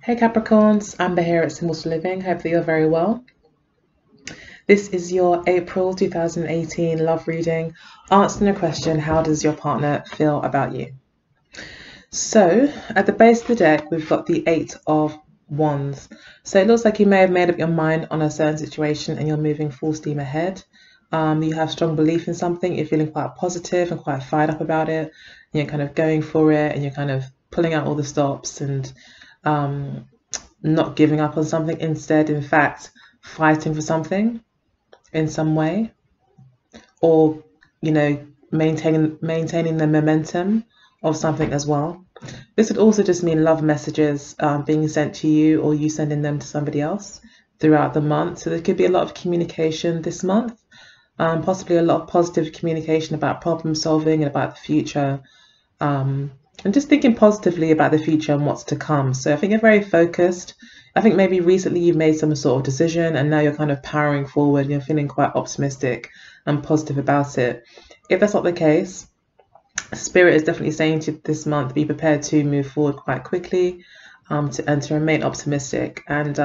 Hey Capricorns, Amber here at Symbols for Living. Hope that you're very well. This is your April 2018 love reading, answering the question, how does your partner feel about you? So at the base of the deck, we've got the Eight of Wands. So it looks like you may have made up your mind on a certain situation and you're moving full steam ahead. You have strong belief in something, you're feeling quite positive and quite fired up about it. And you're kind of going for it and you're kind of pulling out all the stops and not giving up on something, instead, in fact, fighting for something in some way, or maintaining the momentum of something as well. This would also just mean love messages being sent to you, or you sending them to somebody else throughout the month. So there could be a lot of communication this month, possibly a lot of positive communication about problem solving and about the future. And just thinking positively about the future and what's to come. So I think you're very focused. I think maybe recently you've made some sort of decision and now you're kind of powering forward and you're feeling quite optimistic and positive about it. If that's not the case, Spirit is definitely saying to this month, be prepared to move forward quite quickly, to remain optimistic and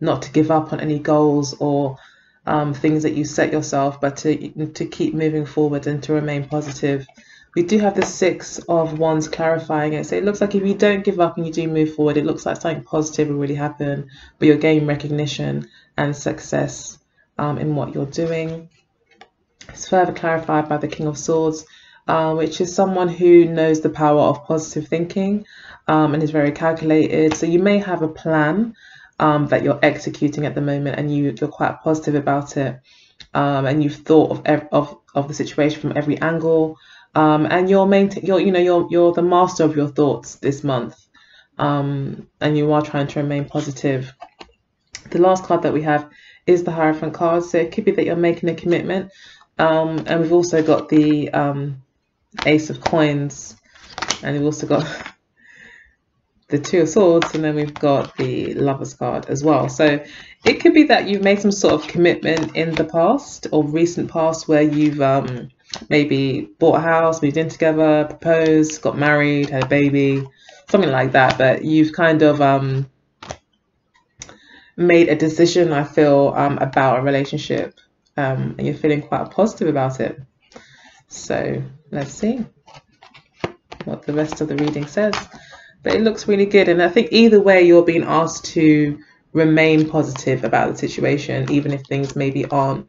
not to give up on any goals or things that you set yourself, but to keep moving forward and to remain positive. We do have the Six of Wands clarifying it. So it looks like if you don't give up and you do move forward, it looks like something positive will really happen, but you're gaining recognition and success in what you're doing. It's further clarified by the King of Swords, which is someone who knows the power of positive thinking and is very calculated. So you may have a plan that you're executing at the moment and you're quite positive about it, and you've thought of the situation from every angle. And you're the master of your thoughts this month, and you are trying to remain positive. The last card that we have is the Hierophant card, so it could be that you're making a commitment, and we've also got the Ace of Coins, and we've also got the Two of Swords, and then we've got the Lover's card as well. So it could be that you've made some sort of commitment in the past or recent past where you've maybe bought a house, moved in together, proposed, got married, had a baby, something like that. But you've kind of made a decision, I feel, about a relationship, and you're feeling quite positive about it. So let's see what the rest of the reading says. But it looks really good, and I think either way you're being asked to remain positive about the situation, even if things maybe aren't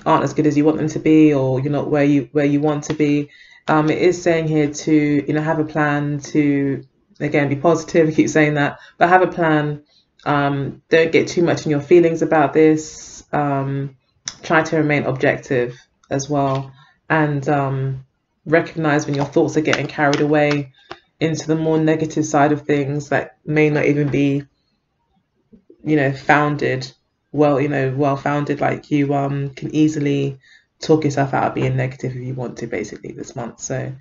as good as you want them to be, or you're not where you want to be. It is saying here to have a plan, to again be positive. I keep saying that, but have a plan. Don't get too much in your feelings about this. Try to remain objective as well, and recognize when your thoughts are getting carried away into the more negative side of things that may not even be founded. Well founded, like you can easily talk yourself out of being negative if you want to, basically, this month. So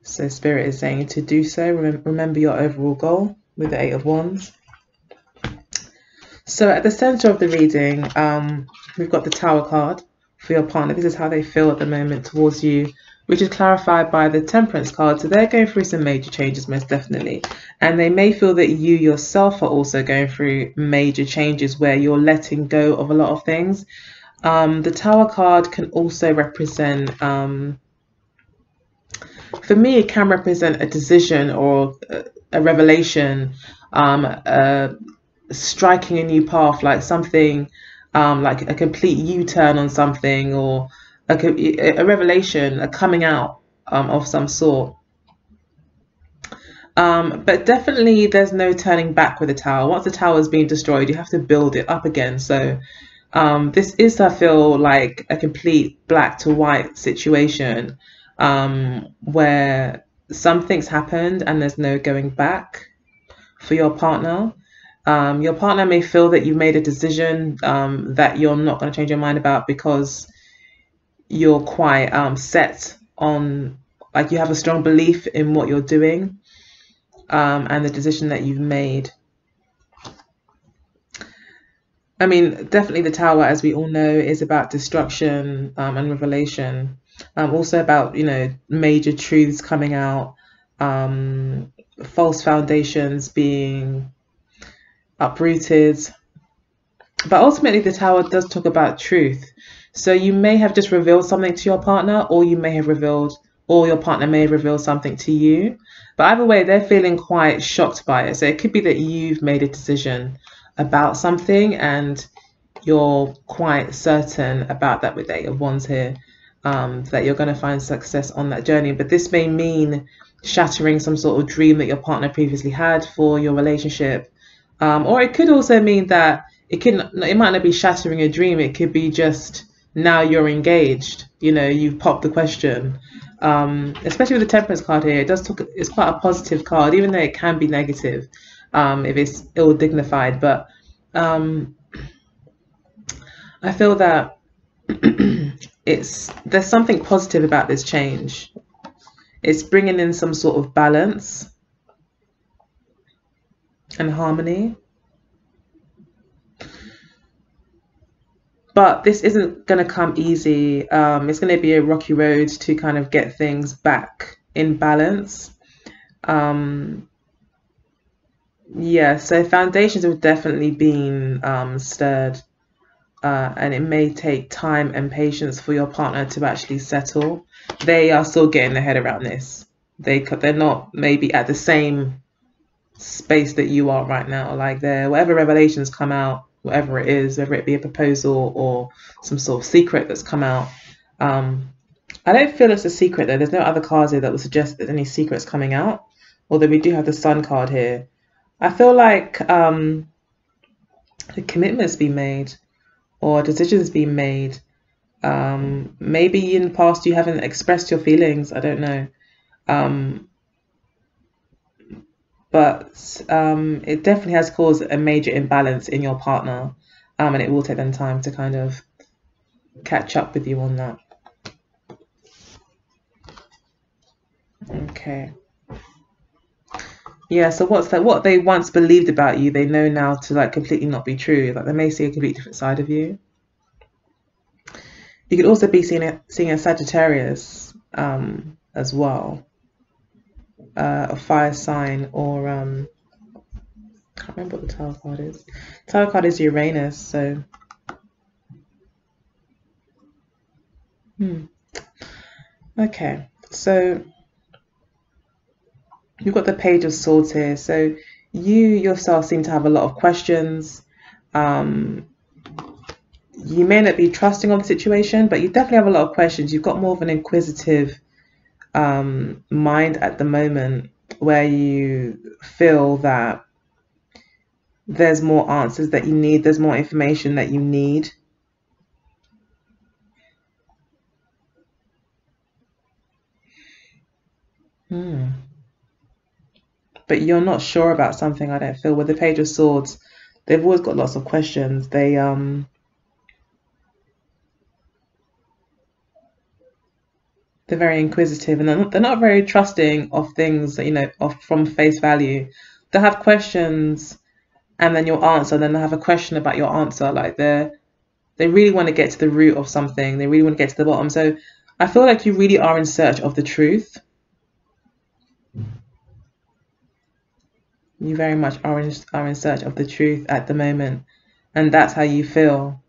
Spirit is saying to do so. Remember your overall goal with the Eight of Wands. So at the center of the reading, we've got the Tower card for your partner. This is how they feel at the moment towards you, which is clarified by the Temperance card. So they're going through some major changes, most definitely. And they may feel that you yourself are also going through major changes where you're letting go of a lot of things. The Tower card can also represent, for me, it can represent a decision or a revelation, striking a new path, like something, like a complete U-turn on something, or a revelation, a coming out of some sort. But definitely there's no turning back with the Tower. Once the Tower is being destroyed, you have to build it up again. So this is, I feel, like a complete black to white situation, where something's happened and there's no going back for your partner. Your partner may feel that you made a decision that you're not going to change your mind about, because you're quite set on, like, you have a strong belief in what you're doing, and the decision that you've made. I mean, definitely the Tower, as we all know, is about destruction and revelation. Also about, major truths coming out, false foundations being uprooted. But ultimately, the Tower does talk about truth. So you may have just revealed something to your partner, or you may have revealed, or your partner may have revealed something to you. But either way, they're feeling quite shocked by it. So it could be that you've made a decision about something and you're quite certain about that with the Eight of Wands here, that you're going to find success on that journey. But this may mean shattering some sort of dream that your partner previously had for your relationship. Or it could also mean that it might not be shattering a dream. It could be just now you're engaged. You know, you've popped the question. Especially with the Temperance card here, it's quite a positive card, even though it can be negative if it's ill dignified. But I feel that there's something positive about this change. It's bringing in some sort of balance and harmony. But this isn't going to come easy. It's going to be a rocky road to kind of get things back in balance. Yeah, so foundations have definitely been stirred. And it may take time and patience for your partner to actually settle. They are still getting their head around this. They're not maybe at the same space that you are right now. Like whatever revelations come out, whatever it is, whether it be a proposal or some sort of secret that's come out. I don't feel it's a secret though. There's no other cards here that would suggest that any secrets coming out. Although we do have the Sun card here. I feel like the commitment's been made or decisions being made. Maybe in the past you haven't expressed your feelings. I don't know. But it definitely has caused a major imbalance in your partner, and it will take them time to kind of catch up with you on that. Okay. Yeah, so what they once believed about you, they know now to like completely not be true. Like they may see a completely different side of you. You could also be seeing a Sagittarius as well. A fire sign, or I can't remember what the Tower card is. Tower card is Uranus, so okay, so you've got the Page of Swords here. So you yourself seem to have a lot of questions. You may not be trusting of the situation, but you definitely have a lot of questions. You've got more of an inquisitive mind at the moment, where you feel that there's more answers that you need, there's more information that you need. But you're not sure about something, I don't feel. With the Page of Swords, they've always got lots of questions. They're very inquisitive, and they're not very trusting of things, you know, from face value. They'll have questions and then you'll answer, then they'll have a question about your answer. Like they really want to get to the root of something. They really want to get to the bottom. So I feel like you really are in search of the truth. You very much are in search of the truth at the moment, and that's how you feel.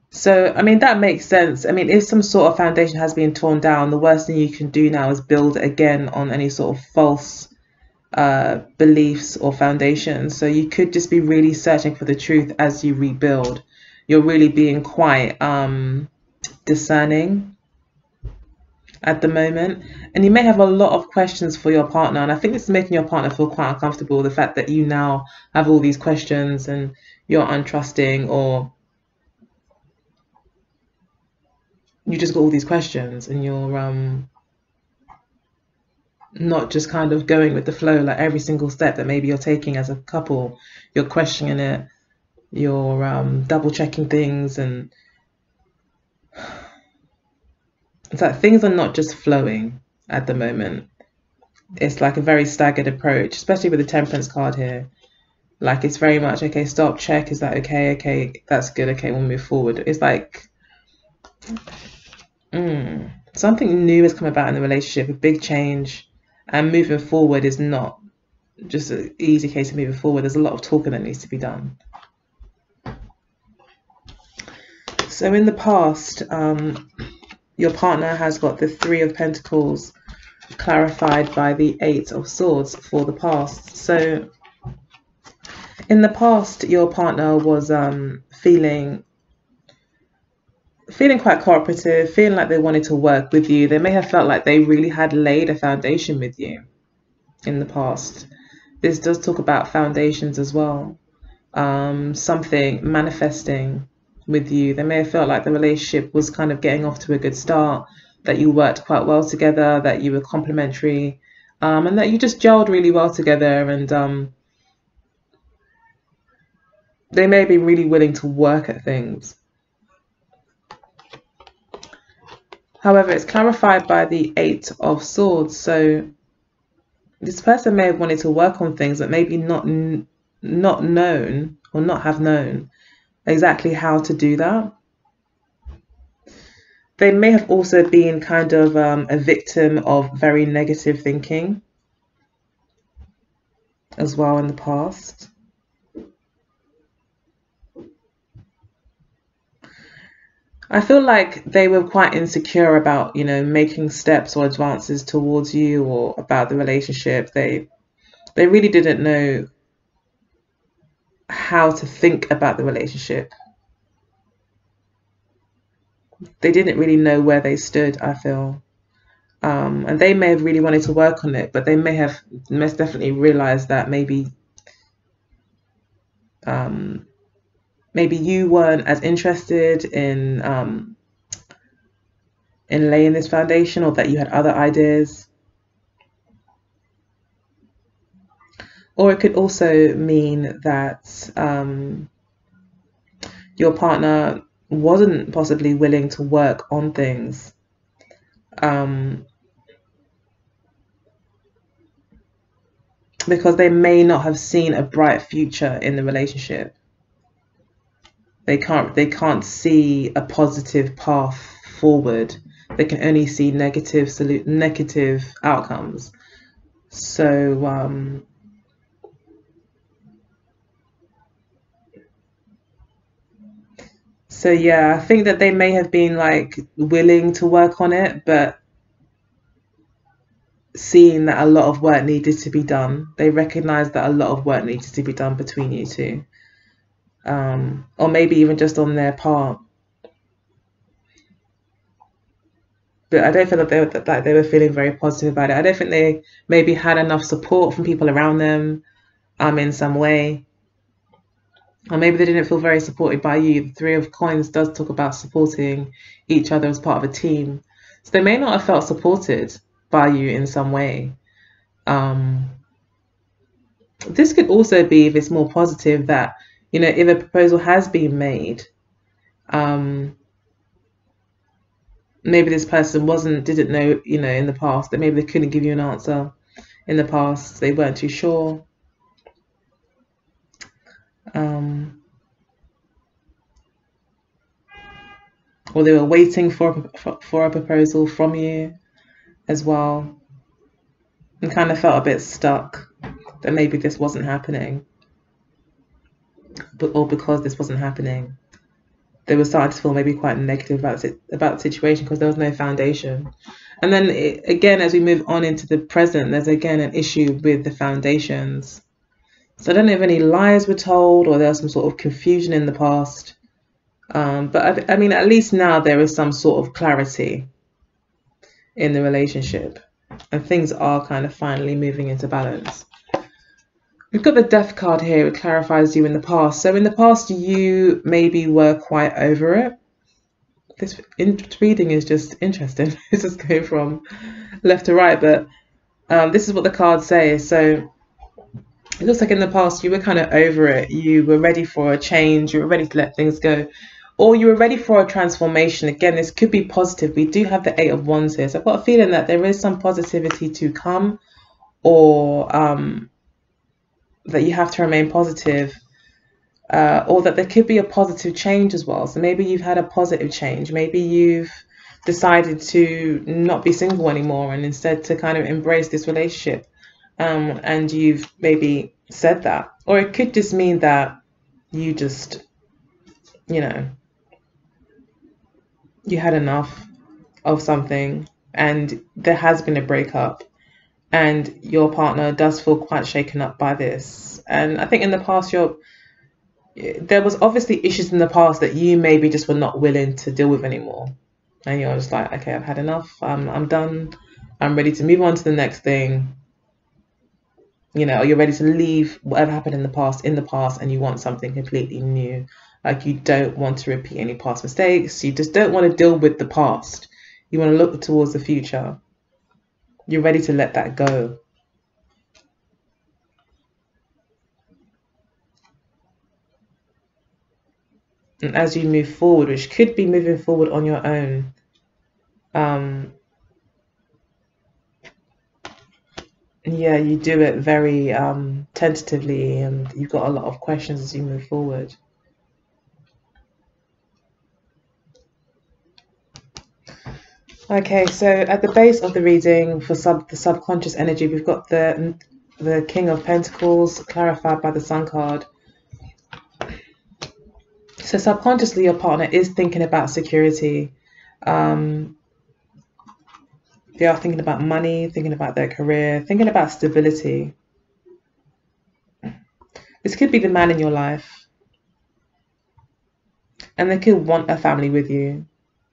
So, I mean, that makes sense. I mean, if some sort of foundation has been torn down, the worst thing you can do now is build again on any sort of false beliefs or foundations. So you could just be really searching for the truth as you rebuild. You're really being quite discerning at the moment, and you may have a lot of questions for your partner, and I think this is making your partner feel quite uncomfortable, the fact that you now have all these questions and you're untrusting, or you just got all these questions and you're not just kind of going with the flow. Like every single step that maybe you're taking as a couple, you're questioning it, you're double checking things, and it's like things are not just flowing at the moment. It's like a very staggered approach, especially with the Temperance card here. Like it's very much, okay, stop, check, is that okay? Okay, that's good, okay, we'll move forward. It's like something new has come about in the relationship, a big change, And moving forward is not just an easy case of moving forward. There's a lot of talking that needs to be done. So in the past, your partner has got the Three of Pentacles clarified by the Eight of Swords for the past. So in the past, your partner was feeling quite cooperative, feeling like they wanted to work with you. They may have felt like they really had laid a foundation with you in the past. This does talk about foundations as well. Something manifesting with you. They may have felt like the relationship was kind of getting off to a good start, that you worked quite well together, that you were complementary, and that you just gelled really well together. And they may be really willing to work at things. However, it's clarified by the Eight of Swords. So this person may have wanted to work on things that maybe not known or not have known exactly how to do that. They may have also been kind of a victim of very negative thinking as well in the past. I feel like they were quite insecure about, making steps or advances towards you or about the relationship. They really didn't know how to think about the relationship. They didn't really know where they stood, I feel. And they may have really wanted to work on it, but they may have most definitely realized that maybe you weren't as interested in laying this foundation, or that you had other ideas. Or it could also mean that your partner wasn't possibly willing to work on things. Because they may not have seen a bright future in the relationship. They can't see a positive path forward. They can only see negative outcomes. So yeah, I think that they may have been like willing to work on it, but seeing that a lot of work needed to be done. They recognized that a lot of work needed to be done between you two. Or maybe even just on their part. But I don't feel that they were feeling very positive about it. I don't think they maybe had enough support from people around them in some way. Or maybe they didn't feel very supported by you. The Three of Coins does talk about supporting each other as part of a team. So they may not have felt supported by you in some way. This could also be, if it's more positive, that, if a proposal has been made, maybe this person didn't know, in the past, that maybe they couldn't give you an answer in the past. They weren't too sure. Or they were waiting for a proposal from you as well, and kind of felt a bit stuck that maybe this wasn't happening, or because this wasn't happening, they were starting to feel maybe quite negative about the situation because there was no foundation. And then again, as we move on into the present, there's again an issue with the foundations. So I don't know if any lies were told or there was some sort of confusion in the past. But I mean, at least now there is some sort of clarity in the relationship, and things are kind of finally moving into balance. We've got the Death card here. It clarifies you in the past. So in the past, you maybe were quite over it. This reading is just interesting. It's just going from left to right, but this is what the cards say. So it looks like in the past you were kind of over it. You were ready for a change. You were ready to let things go, or you were ready for a transformation. Again, this could be positive. We do have the Eight of Wands here, so I've got a feeling that there is some positivity to come, or that you have to remain positive, or that there could be a positive change as well. So maybe you've had a positive change. Maybe you've decided to not be single anymore and instead to kind of embrace this relationship. And you've maybe said that. Or it could just mean that you just, you know, you had enough of something and there has been a breakup and your partner does feel quite shaken up by this. And I think in the past, there was obviously issues in the past that you maybe just were not willing to deal with anymore. And you're just like, okay, I've had enough. I'm done. I'm ready to move on to the next thing. Or you're ready to leave whatever happened in the past, and you want something completely new. Like, you don't want to repeat any past mistakes. You just don't want to deal with the past. You want to look towards the future. You're ready to let that go. And as you move forward, which could be moving forward on your own, yeah, you do it very tentatively, and you've got a lot of questions as you move forward. Okay, so at the base of the reading for the subconscious energy, we've got the King of Pentacles clarified by the Sun card. So subconsciously, your partner is thinking about security. They are thinking about money, thinking about their career, thinking about stability. This could be the man in your life. And they could want a family with you.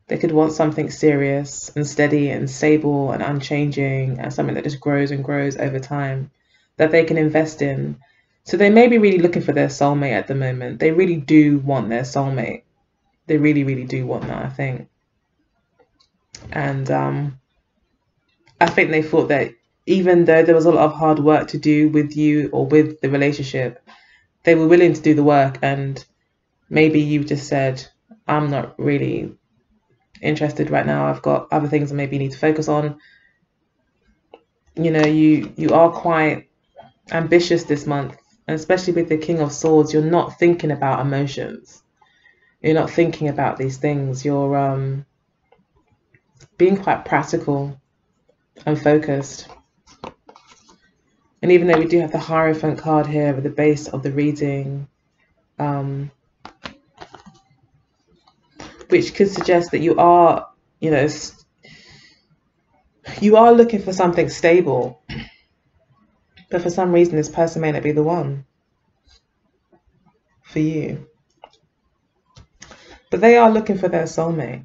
They could want something serious and steady and stable and unchanging, and something that just grows and grows over time that they can invest in. So they may be really looking for their soulmate at the moment. They really do want their soulmate. They really, really do want that, I think. And I think they thought that even though there was a lot of hard work to do with you or with the relationship, they were willing to do the work. And maybe you just said, I'm not really interested right now. I've got other things I maybe need to focus on. You are quite ambitious this month, and especially with the King of Swords, you're not thinking about emotions. You're not thinking about these things. You're being quite practical and focused. And even though we do have the Hierophant card here at the base of the reading, which could suggest that you are, you are looking for something stable, but for some reason this person may not be the one for you. But they are looking for their soulmate.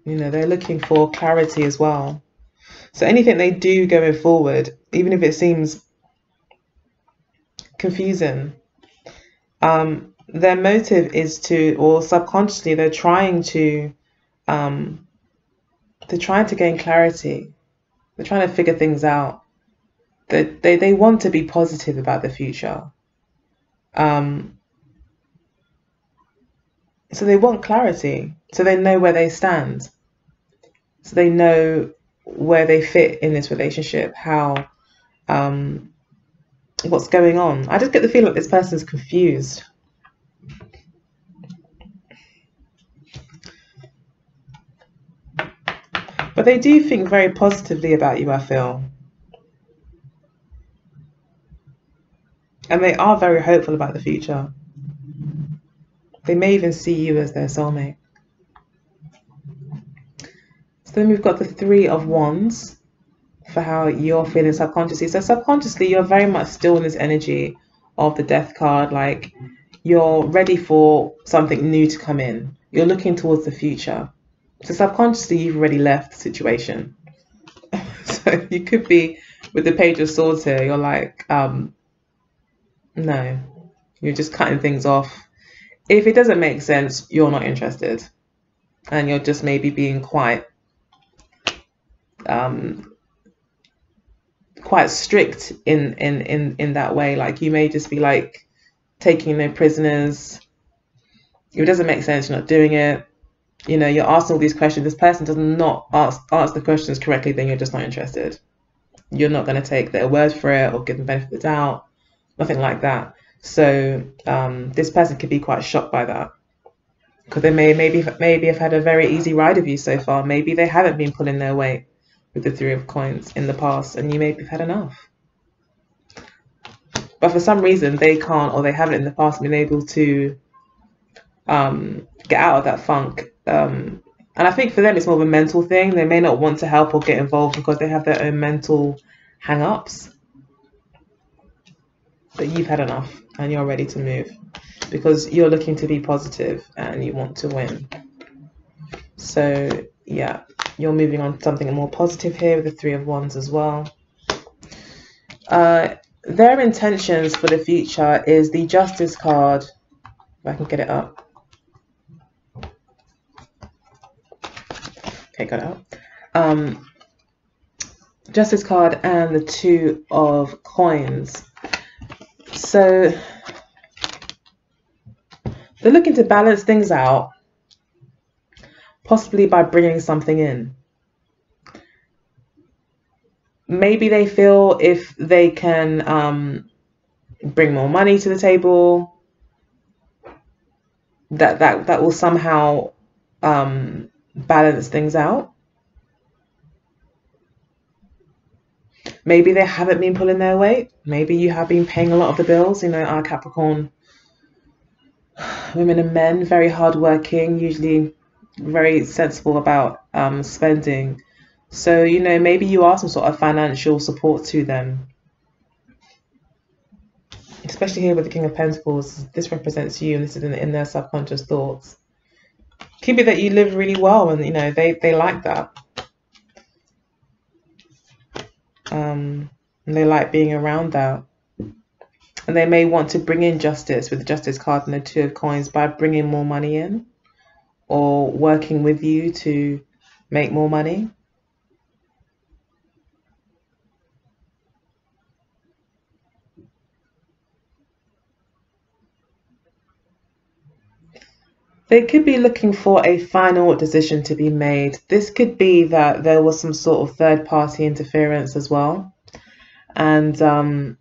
They're looking for clarity as well. So anything they do going forward, even if it seems confusing, their motive is to, or subconsciously, they're trying to gain clarity. They're trying to figure things out. They want to be positive about the future. So they want clarity. So they know where they stand. So they know where they fit in this relationship, how, what's going on. I just get the feeling that this person's confused. But they do think very positively about you, I feel. And they are very hopeful about the future. They may even see you as their soulmate. So then we've got the Three of Wands for how you're feeling subconsciously. So subconsciously, you're very much still in this energy of the Death card. Like, you're ready for something new to come in. You're looking towards the future. So subconsciously, you've already left the situation. So you could be with the Page of Swords here. You're like, no, you're just cutting things off. If it doesn't make sense, you're not interested. And you're just maybe being quite strict in that way. Like, you may just be like taking no prisoners. If it doesn't make sense, you're not doing it. You're asking all these questions. This person does not answer the questions correctly, then you're just not interested. You're not going to take their word for it or give them benefit of the doubt. Nothing like that. So this person could be quite shocked by that. because they maybe have had a very easy ride of you so far. Maybe they haven't been pulling their weight with the Three of Coins in the past, and you maybe have had enough. But for some reason they can't, or they haven't in the past been able to get out of that funk. And I think for them it's more of a mental thing. They may not want to help or get involved because they have their own mental hang-ups. But you've had enough and you're ready to move because you're looking to be positive and you want to win. So yeah, you're moving on to something more positive here with the Three of Wands as well. Their intentions for the future is the Justice card. If I can get it up. Okay, got it up. Justice card and the Two of Coins. So they're looking to balance things out, possibly by bringing something in. Maybe they feel if they can bring more money to the table, that will somehow balance things out. Maybe they haven't been pulling their weight. Maybe you have been paying a lot of the bills. You know, our Capricorn women and men, very hardworking, usually very sensible about spending. So, you know, maybe you are some sort of financial support to them. Especially here with the King of Pentacles, this represents you and this is in their subconscious thoughts. Could be that you live really well and, you know, they like that. And they like being around that. And they may want to bring in justice with the Justice card and the Two of Coins by bringing more money in or working with you to make more money. They could be looking for a final decision to be made. This could be that there was some sort of third-party interference as well. And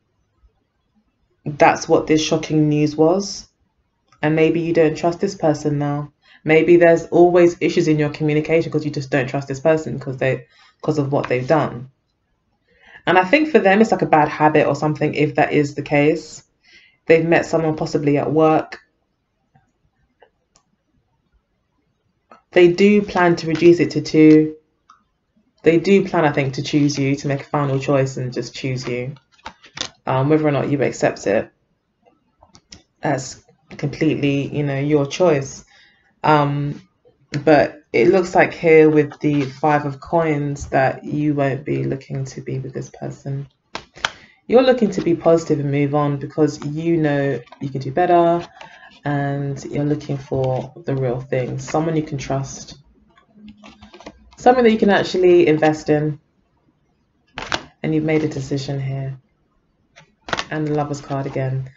that's what this shocking news was. And maybe you don't trust this person now. Maybe there's always issues in your communication because you just don't trust this person because of what they've done. And I think for them it's like a bad habit or something if that is the case. They've met someone possibly at work. They do plan to reduce it to 2. They do plan, I think, to choose you, to make a final choice and just choose you. Whether or not you accept it as completely, you know, your choice. But it looks like here with the Five of Coins that you won't be looking to be with this person. You're looking to be positive and move on because you know you can do better. And you're looking for the real thing, someone you can trust, something that you can actually invest in, and you've made a decision here. And the Lover's card again.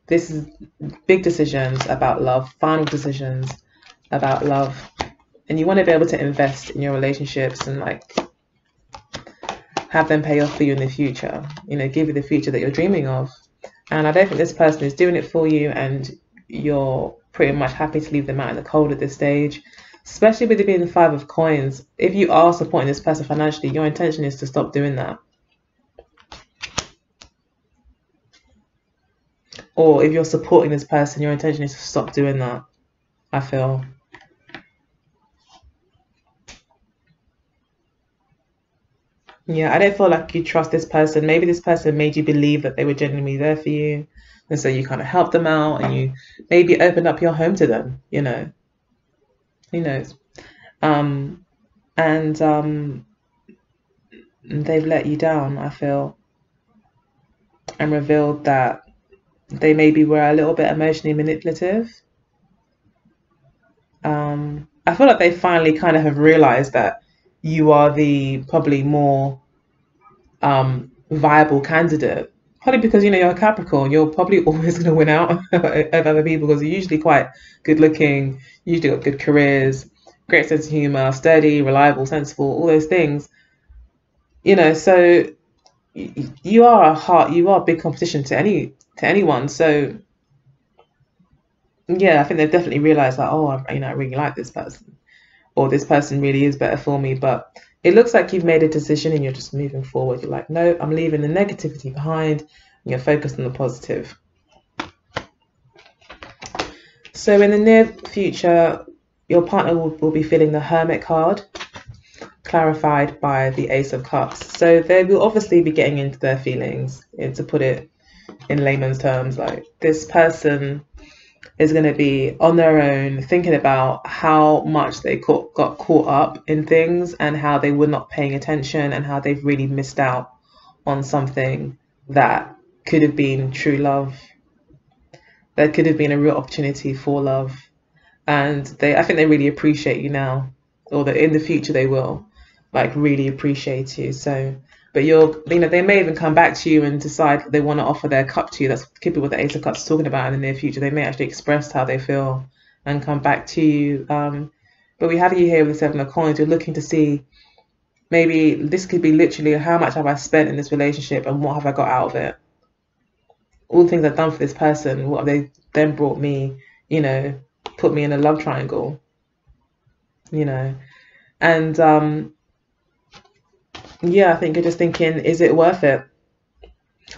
This is big decisions about love, final decisions about love, and you want to be able to invest in your relationships and like have them pay off for you in the future, you know, give you the future that you're dreaming of. And I don't think this person is doing it for you, and you're pretty much happy to leave them out in the cold at this stage, especially with it being the Five of Coins. If you are supporting this person financially, your intention is to stop doing that. Or if you're supporting this person, your intention is to stop doing that, I feel. Yeah, I don't feel like you trust this person. Maybe this person made you believe that they were genuinely there for you. And so you kind of helped them out and you maybe opened up your home to them, you know. Who knows? They've let you down, I feel. And revealed that they maybe were a little bit emotionally manipulative. I feel like they finally kind of have realized that you are the probably more viable candidate. Probably because, you know, you're a Capricorn, you're probably always going to win out of other people because you're usually quite good looking, usually got good careers, great sense of humor, sturdy, reliable, sensible, all those things. You know, so you are a big competition to anyone. So yeah, I think they've definitely realized that, oh, I really like this person, or this person really is better for me. But it looks like you've made a decision and you're just moving forward. You're like, no, I'm leaving the negativity behind, and you're focused on the positive. So in the near future, your partner will be feeling the Hermit card, clarified by the Ace of Cups. So they will obviously be getting into their feelings, and to put it in layman's terms, like this person is going to be on their own thinking about how much they got caught up in things and how they were not paying attention and how they've really missed out on something that could have been true love, that could have been a real opportunity for love. And I think they really appreciate you now, or that in the future they will like really appreciate you. So but they may even come back to you and decide they want to offer their cup to you. That's could be what the Ace of Cups is talking about in the near future. They may actually express how they feel and come back to you. But we have you here with the Seven of Coins. You're looking to see, maybe this could be literally, how much have I spent in this relationship and what have I got out of it? All the things I've done for this person, what have they then brought me, put me in a love triangle, and yeah, I think you're just thinking, is it worth it?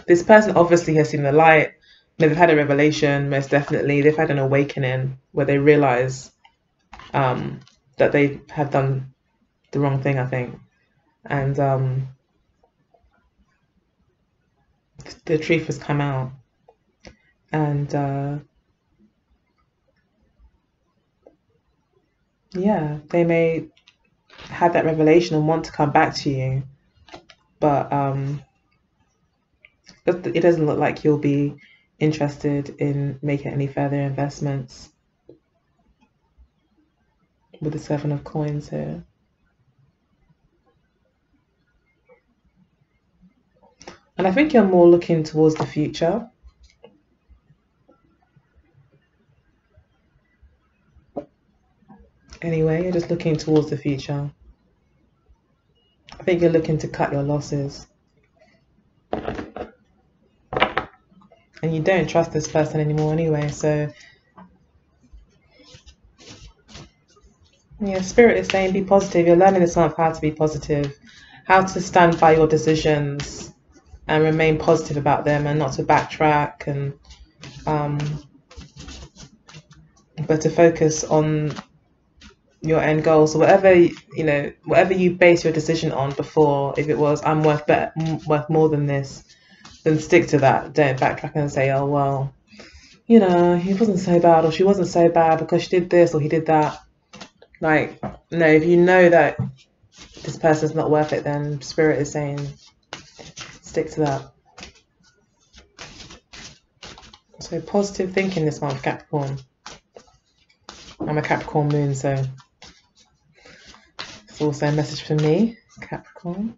This person obviously has seen the light. They've had a revelation, most definitely. They've had an awakening where they realize that they have done the wrong thing, I think. And the truth has come out. And yeah, they may have that revelation and want to come back to you. But it doesn't look like you'll be interested in making any further investments with the Seven of Coins here. And I think you're more looking towards the future. Anyway, you're just looking towards the future. I think you're looking to cut your losses. And you don't trust this person anymore anyway, so yeah, Spirit is saying be positive. You're learning this month how to be positive, how to stand by your decisions and remain positive about them and not to backtrack, and but to focus on your end goal. So whatever you base your decision on before, if it was I'm worth more than this, then stick to that. Don't backtrack and say, oh well, he wasn't so bad, or she wasn't so bad because she did this or he did that. Like, no, if you know that this person's not worth it, then Spirit is saying stick to that. So positive thinking this month, Capricorn. I'm a Capricorn moon, so it's also a message for me, Capricorn.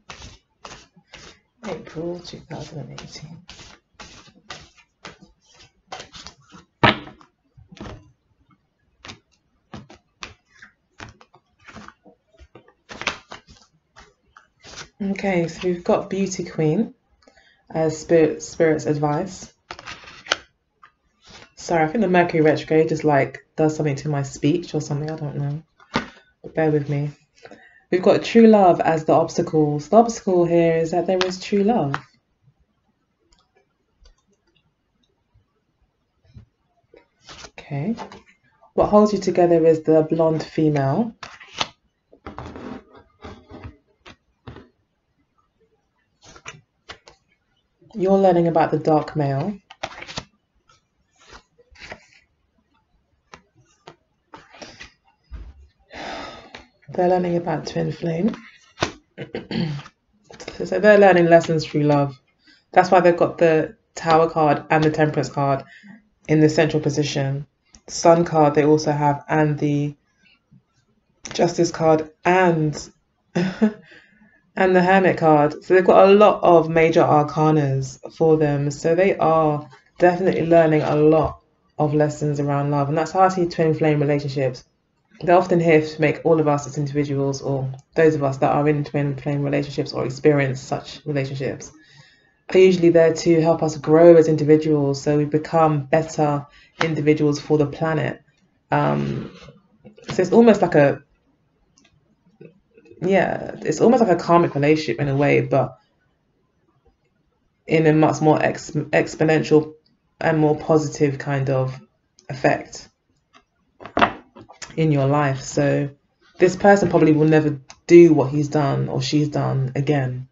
April 2018. Okay, so we've got Beauty Queen as Spirit's advice. Sorry, I think the Mercury retrograde just does something to my speech or something, I don't know. But bear with me. We've got true love as the obstacles. The obstacle here is that there is true love. Okay. What holds you together is the blonde female. You're learning about the dark male. They're learning about twin flame. So they're learning lessons through love. That's why they've got the Tower card and the Temperance card in the central position. The Sun card they also have, and the Justice card, and and the Hermit card. So they've got a lot of major arcanas for them. So they are definitely learning a lot of lessons around love. And that's how I see twin flame relationships. They're often here to make all of us as individuals, or those of us that are in twin flame relationships or experience such relationships, are usually there to help us grow as individuals, so we become better individuals for the planet. So it's almost like a, yeah, it's almost like a karmic relationship in a way, but in a much more exponential and more positive kind of effect in your life. So this person probably will never do what he's done or she's done again.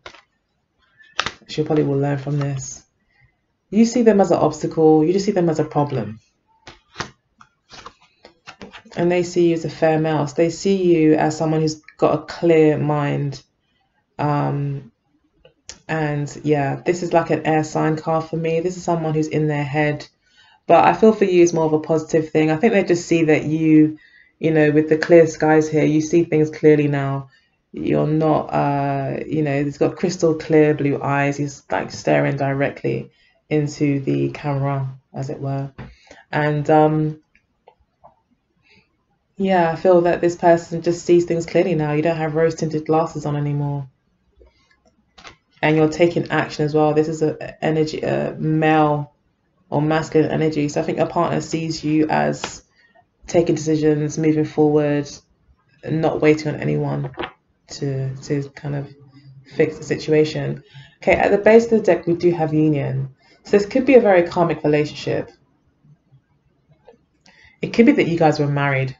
She probably will learn from this. You see them as an obstacle, you just see them as a problem. And they see you as a fair mouse. They see you as someone who's got a clear mind. And yeah, this is like an air sign card for me. This is someone who's in their head. But I feel for you it's more of a positive thing. I think they just see that you know, with the clear skies here, you see things clearly now. You're not, you know, he's got crystal clear blue eyes. He's like staring directly into the camera, as it were. And yeah, I feel that this person just sees things clearly now. You don't have rose-tinted glasses on anymore. And you're taking action as well. This is a energy, a male or masculine energy. So I think a partner sees you as taking decisions, moving forward, not waiting on anyone to kind of fix the situation. Okay, at the base of the deck, we do have union. So this could be a very karmic relationship. It could be that you guys were married.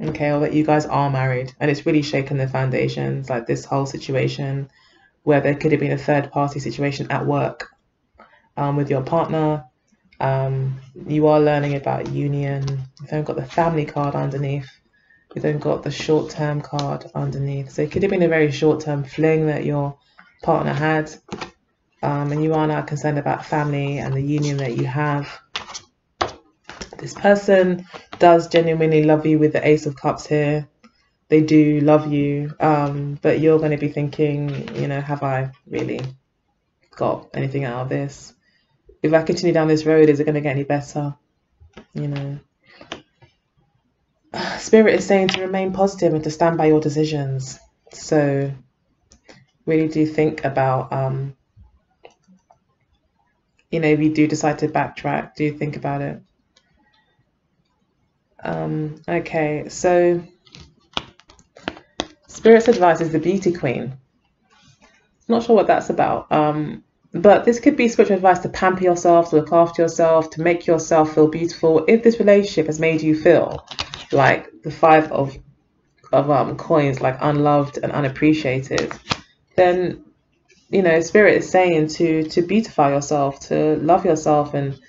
Okay, or that you guys are married and it's really shaken the foundations, like this whole situation where there could have been a third party situation at work with your partner. You are learning about union. You've then got the family card underneath. You've then got the short-term card underneath. So it could have been a very short-term fling that your partner had, and you are now concerned about family and the union that you have. This person does genuinely love you with the Ace of Cups here. They do love you, but you're going to be thinking, you know, have I really got anything out of this? If I continue down this road, is it going to get any better? You know, Spirit is saying to remain positive and to stand by your decisions. So really do think about, you know, if you do decide to backtrack, do think about it. Okay, so Spirit's advice is the Beauty Queen. Not sure what that's about, but this could be spiritual advice to pamper yourself, to look after yourself, to make yourself feel beautiful. If this relationship has made you feel like the Five of coins, like unloved and unappreciated, then, you know, Spirit is saying to beautify yourself, to love yourself, and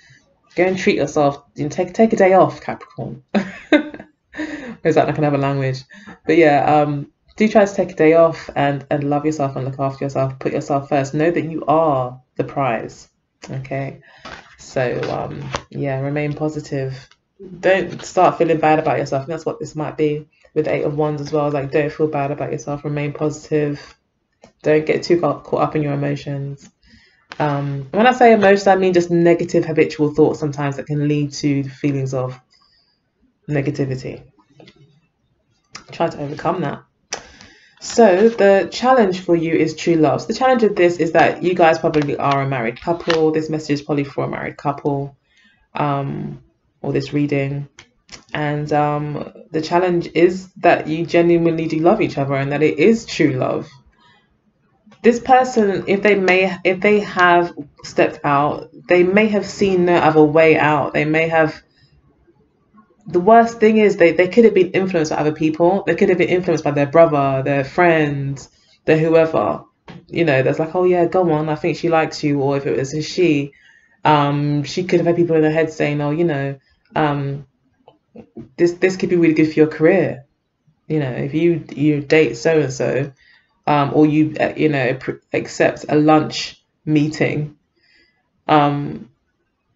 go and treat yourself. You know, take a day off, Capricorn. Is that like another language? But yeah, do try to take a day off and love yourself and look after yourself. Put yourself first. Know that you are the prize. Okay, so yeah, remain positive. Don't start feeling bad about yourself. And that's what this might be with the Eight of Wands as well. Like, don't feel bad about yourself. Remain positive. Don't get too caught up in your emotions. When I say emotions, I mean just negative habitual thoughts sometimes that can lead to feelings of negativity. Try to overcome that. So the challenge for you is true love. So the challenge of this is that you guys probably are a married couple. This message is probably for a married couple, or this reading. And the challenge is that you genuinely do love each other and that it is true love. This person, if they have stepped out, they may have seen no other way out. They may have, the worst thing is they could have been influenced by other people. They could have been influenced by their brother, their friends, their whoever. You know, that's like, oh yeah, go on, I think she likes you. Or if it was a she could have had people in her head saying, oh, you know, this could be really good for your career. You know, if you date so and so, or you know, accept a lunch meeting,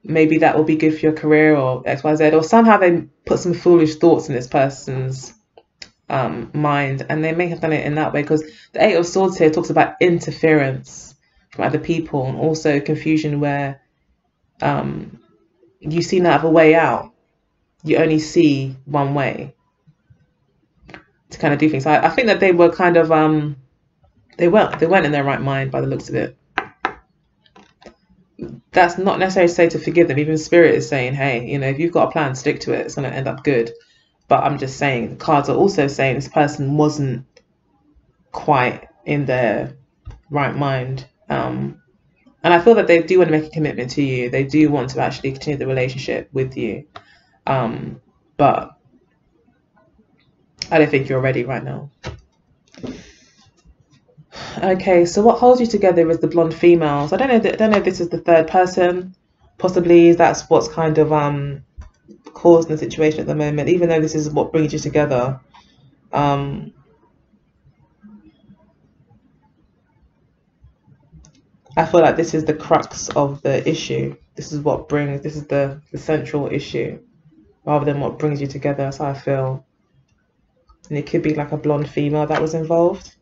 maybe that will be good for your career, or XYZ, or somehow they put some foolish thoughts in this person's mind, and they may have done it in that way, because the Eight of Swords here talks about interference from other people, and also confusion where you see no other way out. You only see one way to kind of do things. I think that they were kind of they weren't in their right mind by the looks of it. That's not necessarily to say to forgive them. Even Spirit is saying, hey, you know, if you've got a plan, stick to it. It's going to end up good. But I'm just saying, the cards are also saying this person wasn't quite in their right mind. And I feel that they do want to make a commitment to you. They do want to actually continue the relationship with you. But I don't think you're ready right now. Okay, so what holds you together is the blonde females. I don't know if this is the third person. Possibly that's what's kind of causing the situation at the moment, even though this is what brings you together. I feel like this is the crux of the issue. This is the central issue, rather than what brings you together. That's how I feel. And it could be like a blonde female that was involved.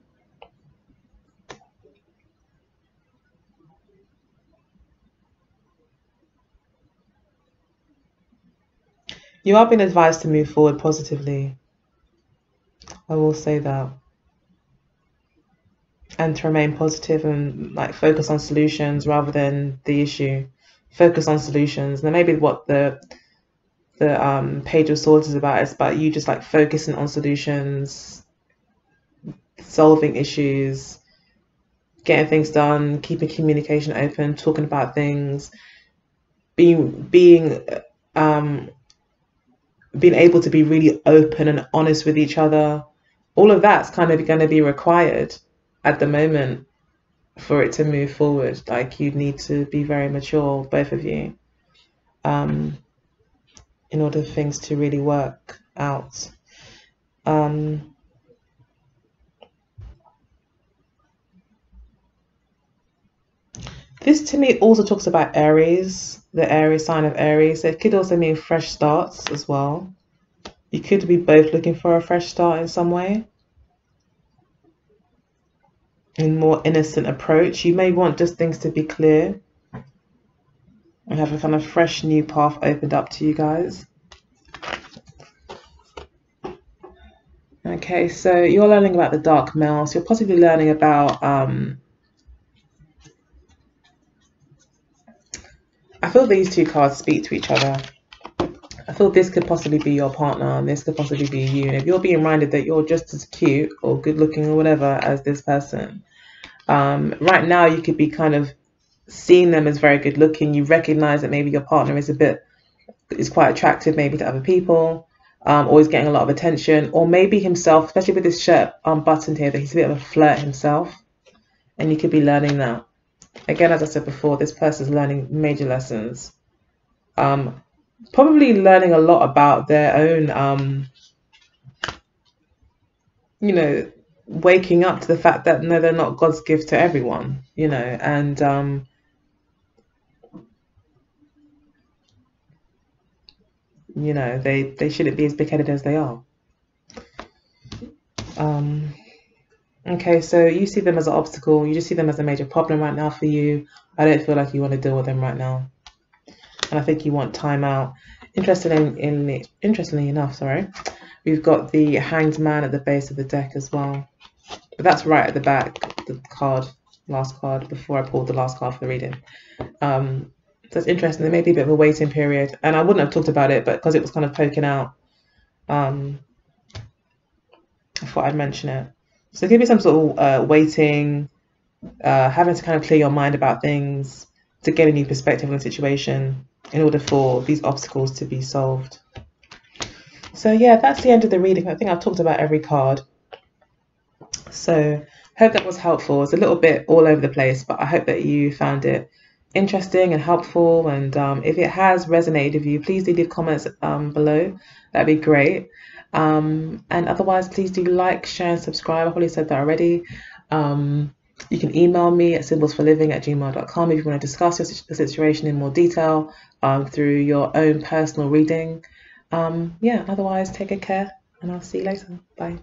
You are being advised to move forward positively. I will say that. And to remain positive and like focus on solutions rather than the issue. Focus on solutions. And maybe what the Page of Swords is about. It's about you just like focusing on solutions, solving issues, getting things done, keeping communication open, talking about things, being able to be really open and honest with each other. All of that's kind of going to be required at the moment for it to move forward. Like, you need to be very mature, both of you, in order for things to really work out. This to me also talks about Aries, the Aries sign of Aries. It could also mean fresh starts as well. You could be both looking for a fresh start in some way. In more innocent approach. You may want just things to be clear and have a kind of fresh new path opened up to you guys. Okay, so you're learning about the dark male. So you're possibly learning about I feel these two cards speak to each other. I feel this could possibly be your partner and this could possibly be you. And if you're being reminded that you're just as cute or good looking or whatever as this person, right now you could be kind of seeing them as very good looking. You recognize that maybe your partner is quite attractive maybe to other people, always getting a lot of attention, or maybe himself, especially with this shirt unbuttoned here, that he's a bit of a flirt himself, and you could be learning that. Again, as I said before, this person's learning major lessons, probably learning a lot about their own you know, waking up to the fact that no, they're not God's gift to everyone, you know, and you know, they shouldn't be as big-headed as they are. Okay, so you see them as an obstacle. You just see them as a major problem right now for you. I don't feel like you want to deal with them right now, and I think you want time out. Interestingly enough, sorry, we've got the Hanged Man at the base of the deck as well, but that's right at the back, the last card before I pulled the last card for the reading. So it's interesting. There may be a bit of a waiting period, and I wouldn't have talked about it, but because it was kind of poking out, I thought I'd mention it. So there could be some sort of waiting, having to kind of clear your mind about things to get a new perspective on the situation in order for these obstacles to be solved. So yeah, that's the end of the reading. I think I've talked about every card. So hope that was helpful. It's a little bit all over the place, but I hope that you found it interesting and helpful. And if it has resonated with you, please do leave comments below. That'd be great. And otherwise, please do like, share, and subscribe. I've already said that already. You can email me at symbolsforliving@gmail.com if you want to discuss the situation in more detail through your own personal reading. Yeah, otherwise, take good care, and I'll see you later. Bye.